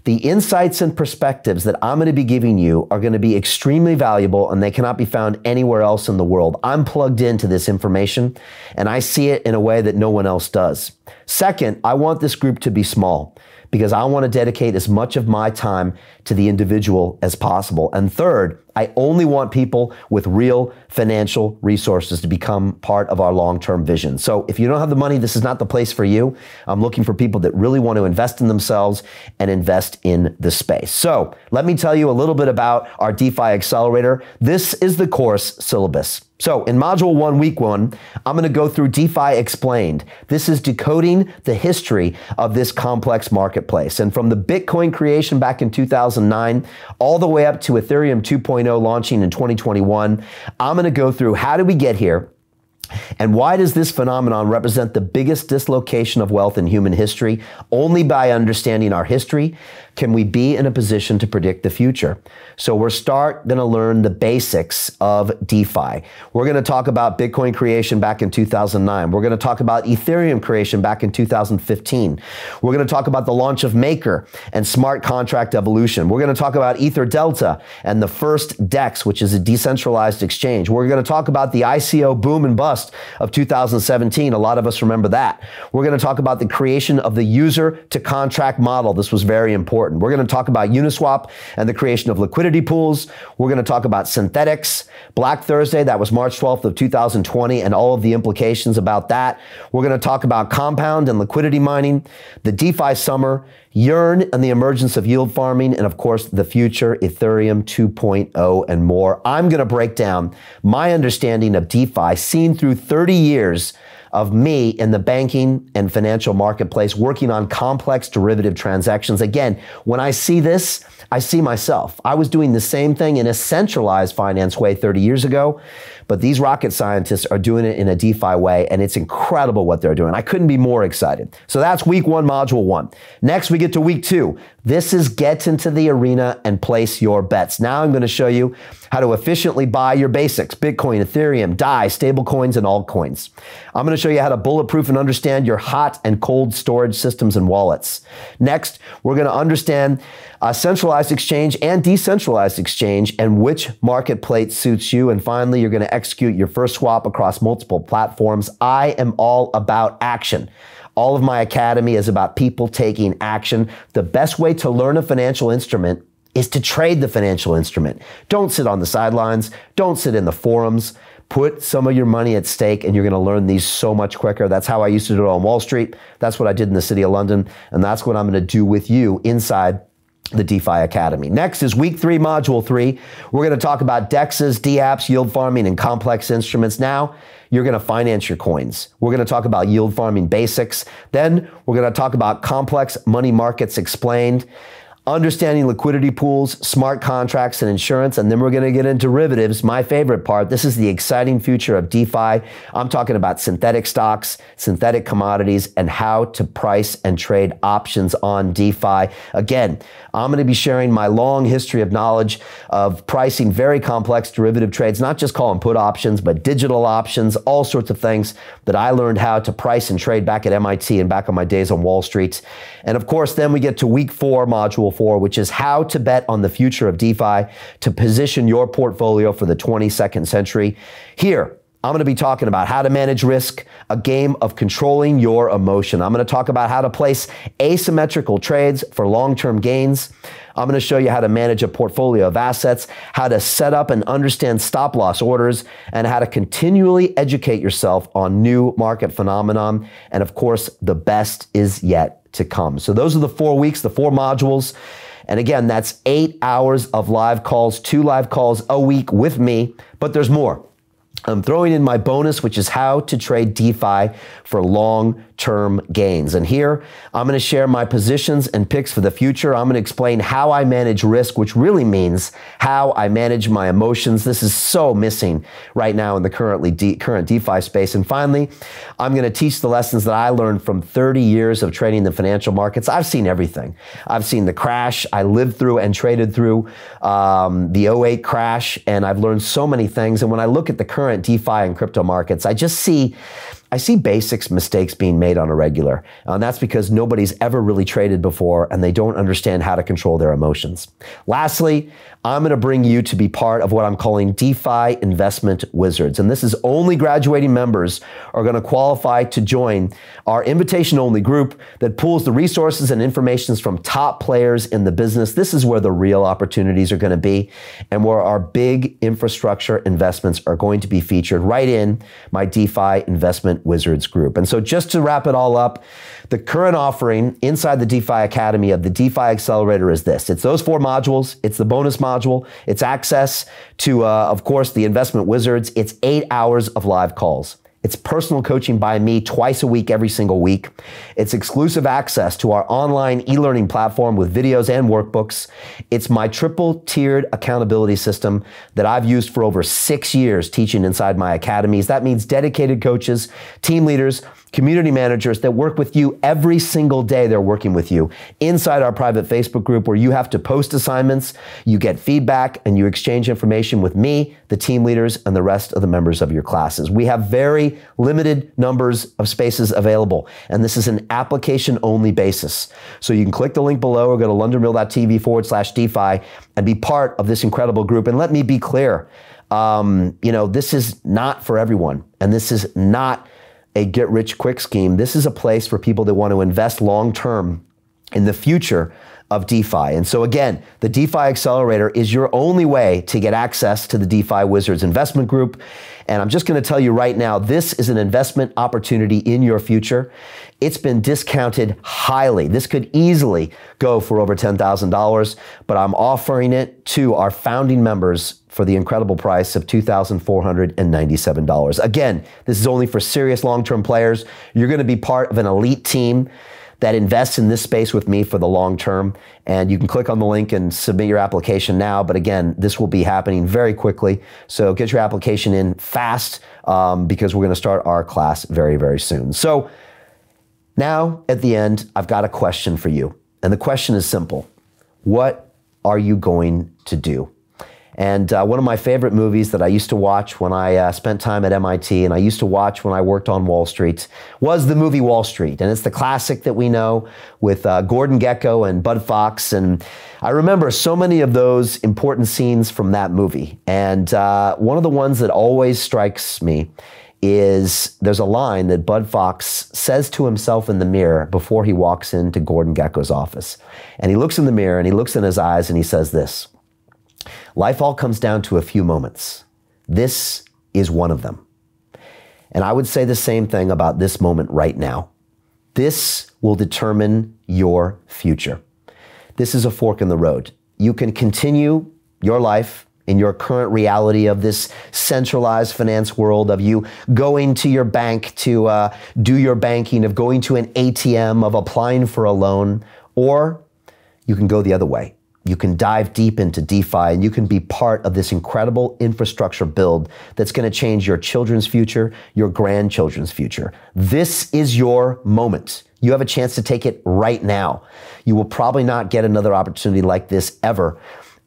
the insights and perspectives that I'm going to be giving you are going to be extremely valuable, and they cannot be found anywhere else in the world. I'm plugged into this information, and I see it in a way that no one else does. Second, I want this group to be small because I want to dedicate as much of my time to the individual as possible. And third, I only want people with real financial resources to become part of our long-term vision. So if you don't have the money, this is not the place for you. I'm looking for people that really want to invest in themselves and invest in the space. So let me tell you a little bit about our DeFi Accelerator. This is the course syllabus. So in Module 1, Week 1, I'm going to go through DeFi Explained. This is decoding the history of this complex marketplace. And from the Bitcoin creation back in 2009, all the way up to Ethereum 2.0 launching in 2021, I'm going to go through how did we get here, And why does this phenomenon represent the biggest dislocation of wealth in human history? Only by understanding our history can we be in a position to predict the future. So we're going to learn the basics of DeFi. We're going to talk about Bitcoin creation back in 2009. We're going to talk about Ethereum creation back in 2015. We're going to talk about the launch of Maker and smart contract evolution. We're going to talk about Ether Delta and the first DEX, which is a decentralized exchange. We're going to talk about the ICO boom and bust of 2017. A lot of us remember that. We're going to talk about the creation of the user to contract model. This was very important. We're going to talk about Uniswap and the creation of liquidity pools. We're going to talk about synthetics, Black Thursday, that was March 12th of 2020, and all of the implications about that. We're going to talk about compound and liquidity mining, the DeFi summer, Yearn and the emergence of yield farming, and of course, the future, Ethereum 2.0 and more. I'm going to break down my understanding of DeFi seen through 30 years of me in the banking and financial marketplace working on complex derivative transactions. Again, when I see this, I see myself. I was doing the same thing in a centralized finance way 30 years ago, but these rocket scientists are doing it in a DeFi way, and it's incredible what they're doing. I couldn't be more excited. So that's week 1, module 1. Next, we get to week 2. This is get into the arena and place your bets. Now I'm going to show you how to efficiently buy your basics, Bitcoin, Ethereum, DAI, stablecoins, and altcoins. I'm going to show you how to bulletproof and understand your hot and cold storage systems and wallets. Next, we're going to understand centralized exchange and decentralized exchange and which marketplace suits you. And finally, you're going to execute your first swap across multiple platforms. I am all about action. All of my academy is about people taking action. The best way to learn a financial instrument is to trade the financial instrument. Don't sit on the sidelines. Don't sit in the forums. Put some of your money at stake, and you're going to learn these so much quicker. That's how I used to do it on Wall Street. That's what I did in the City of London, and that's what I'm going to do with you inside the DeFi Academy. Next is week 3, module 3. We're going to talk about DEXs, DApps, yield farming, and complex instruments. Now, you're going to finance your coins. We're going to talk about yield farming basics. Then we're going to talk about complex money markets explained, understanding liquidity pools, smart contracts, and insurance. And then we're going to get into derivatives, my favorite part. This is the exciting future of DeFi. I'm talking about synthetic stocks, synthetic commodities, and how to price and trade options on DeFi. Again, I'm going to be sharing my long history of knowledge of pricing very complex derivative trades, not just call them put options, but digital options, all sorts of things that I learned how to price and trade back at MIT and back on my days on Wall Street. And of course, then we get to week 4, module 4, which is how to bet on the future of DeFi to position your portfolio for the 22nd century. Here, I'm going to be talking about how to manage risk, a game of controlling your emotion. I'm going to talk about how to place asymmetrical trades for long-term gains. I'm going to show you how to manage a portfolio of assets, how to set up and understand stop-loss orders, and how to continually educate yourself on new market phenomenon. And of course, the best is yet to come. So those are the 4 weeks, the 4 modules. And again, that's 8 hours of live calls, 2 live calls a week with me, but there's more. I'm throwing in my bonus, which is how to trade DeFi for long-term gains. And here, I'm going to share my positions and picks for the future. I'm going to explain how I manage risk, which really means how I manage my emotions. This is so missing right now in the current DeFi space. And finally, I'm going to teach the lessons that I learned from 30 years of trading the financial markets. I've seen everything. I've seen the crash. I lived through and traded through the '08 crash, and I've learned so many things. And when I look at the current DeFi and crypto markets, I see basics mistakes being made on a regular. And that's because nobody's ever really traded before and they don't understand how to control their emotions. Lastly, I'm going to bring you to be part of what I'm calling DeFi Investment Wizards. And this is only graduating members are going to qualify to join our invitation-only group that pools the resources and information from top players in the business. This is where the real opportunities are going to be and where our big infrastructure investments are going to be featured right in my DeFi Investment Wizards group. And so just to wrap it all up, the current offering inside the DeFi Academy of the DeFi Accelerator is this. It's those 4 modules. It's the bonus module. It's access to, of course, the Investment Wizards. It's 8 hours of live calls. It's personal coaching by me twice a week, every single week. It's exclusive access to our online e-learning platform with videos and workbooks. It's my triple-tiered accountability system that I've used for over 6 years teaching inside my academies. That means dedicated coaches, team leaders, community managers that work with you every single day. They're working with you inside our private Facebook group where you have to post assignments, you get feedback, and you exchange information with me, the team leaders, and the rest of the members of your classes. We have very limited numbers of spaces available, and this is an application-only basis. So you can click the link below or go to londonreal.tv/DeFi and be part of this incredible group. And let me be clear, this is not for everyone, and this is not a get-rich-quick scheme. This is a place for people that want to invest long-term in the future of DeFi. And so again, the DeFi Accelerator is your only way to get access to the DeFi Wizards investment group. And I'm just going to tell you right now, this is an investment opportunity in your future. It's been discounted highly. This could easily go for over $10,000, but I'm offering it to our founding members for the incredible price of $2,497. Again, this is only for serious long-term players. You're going to be part of an elite team that invests in this space with me for the long term. And you can click on the link and submit your application now. But again, this will be happening very quickly. So get your application in fast because we're going to start our class very, very soon. So now at the end, I've got a question for you. And the question is simple. What are you going to do? And one of my favorite movies that I used to watch when I spent time at MIT and I used to watch when I worked on Wall Street was the movie Wall Street. And it's the classic that we know with Gordon Gekko and Bud Fox. And I remember so many of those important scenes from that movie. And one of the ones that always strikes me is there's a line that Bud Fox says to himself in the mirror before he walks into Gordon Gekko's office. And he looks in the mirror and he looks in his eyes and he says this: "Life all comes down to a few moments. This is one of them." And I would say the same thing about this moment right now. This will determine your future. This is a fork in the road. You can continue your life in your current reality of this centralized finance world, of you going to your bank to do your banking, of going to an ATM, of applying for a loan, or you can go the other way. You can dive deep into DeFi and you can be part of this incredible infrastructure build that's going to change your children's future, your grandchildren's future. This is your moment. You have a chance to take it right now. You will probably not get another opportunity like this ever.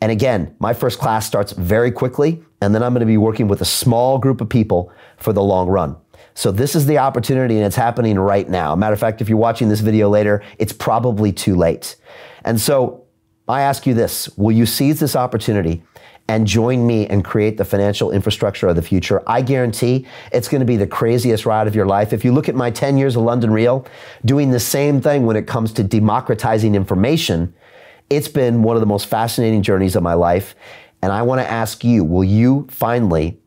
And again, my first class starts very quickly, and then I'm going to be working with a small group of people for the long run. So this is the opportunity, and it's happening right now. Matter of fact, if you're watching this video later, it's probably too late. And so I ask you this: will you seize this opportunity and join me and create the financial infrastructure of the future? I guarantee it's going to be the craziest ride of your life. If you look at my 10 years of London Real, doing the same thing when it comes to democratizing information, it's been one of the most fascinating journeys of my life. And I want to ask you, will you finally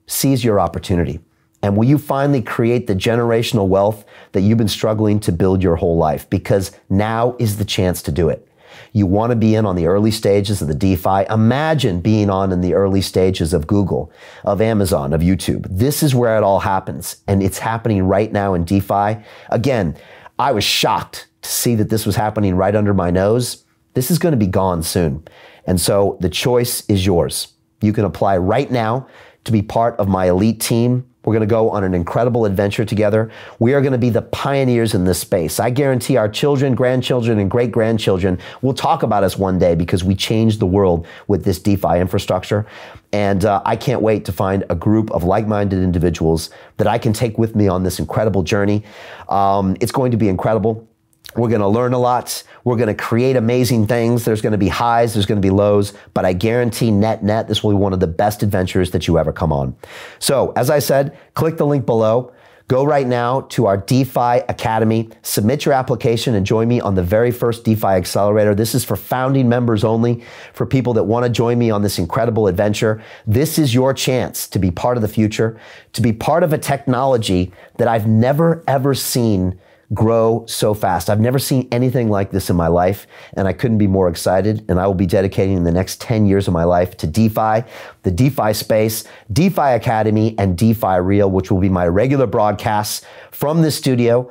seize your opportunity? And will you finally create the generational wealth that you've been struggling to build your whole life? Because now is the chance to do it. You want to be in on the early stages of the DeFi. Imagine being on in the early stages of Google, of Amazon, of YouTube. This is where it all happens. And it's happening right now in DeFi. Again, I was shocked to see that this was happening right under my nose. This is going to be gone soon. And so the choice is yours. You can apply right now to be part of my elite team. We're going to go on an incredible adventure together. We are going to be the pioneers in this space. I guarantee our children, grandchildren, and great-grandchildren will talk about us one day because we changed the world with this DeFi infrastructure. And I can't wait to find a group of like-minded individuals that I can take with me on this incredible journey. It's going to be incredible. We're going to learn a lot. We're going to create amazing things. There's going to be highs, there's going to be lows, but I guarantee net, this will be one of the best adventures that you ever come on. So as I said, click the link below. Go right now to our DeFi Academy, submit your application and join me on the very first DeFi Accelerator. This is for founding members only, for people that want to join me on this incredible adventure. This is your chance to be part of the future, to be part of a technology that I've never ever seen grow so fast. I've never seen anything like this in my life, and I couldn't be more excited. And I will be dedicating the next 10 years of my life to DeFi, the DeFi space, DeFi Academy, and DeFi Real, which will be my regular broadcasts from this studio,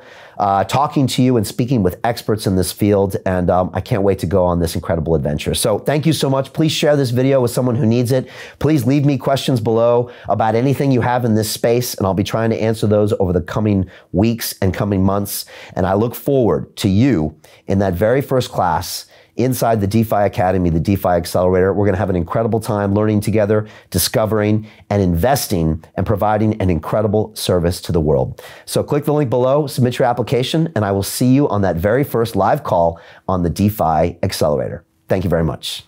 talking to you and speaking with experts in this field. And I can't wait to go on this incredible adventure. So thank you so much. Please share this video with someone who needs it. Please leave me questions below about anything you have in this space, and I'll be trying to answer those over the coming weeks and coming months. And I look forward to you in that very first class inside the DeFi Academy, the DeFi Accelerator. We're going to have an incredible time learning together, discovering and investing and providing an incredible service to the world. So click the link below, submit your application, and I will see you on that very first live call on the DeFi Accelerator. Thank you very much.